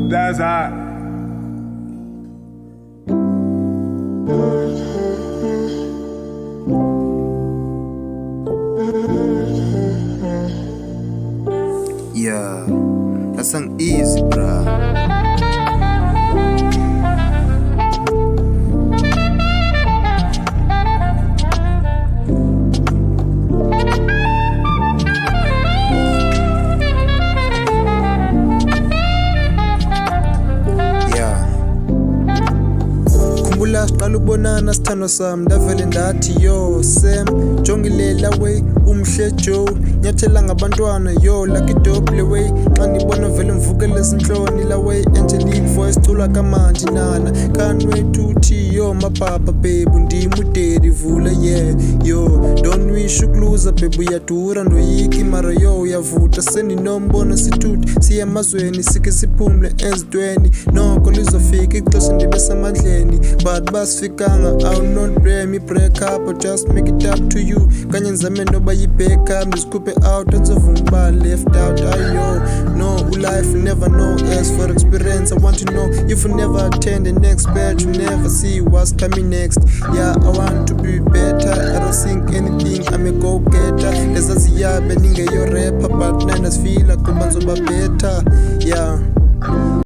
That's hot. Yeah, that's an easy, bruh. Qala ubonana sithando sami ndavele ndathi yo Sam jongilela way umhle Joe nyathela ngabantwana yo lucky dope le way xa ndibona vele mvukele zinhloni la way angelic voice cula kamandi nana can't wait to tea yo mapapa babe ndimudedi vula yeah yo don't wish ukuluza babe uyadura ndoyiki mara yo uyavuta sendinombono sithuthi siye emazweni sike siphumle ezintweni noko lizofika ixesha ndibe semandleni but basifikanga I'll not blame me break up or just make it up to you kanye nizame noba yi-back up ndizikhuphe out enzovuma left out ayo no life you never know as for experience I want to know if you never attend the next batch you never see what's coming next yeah I want to be better I don't think anything I'm a go-getter ngezaziyabe ningeyo rapper but nandasifila kuba nzoba better yeah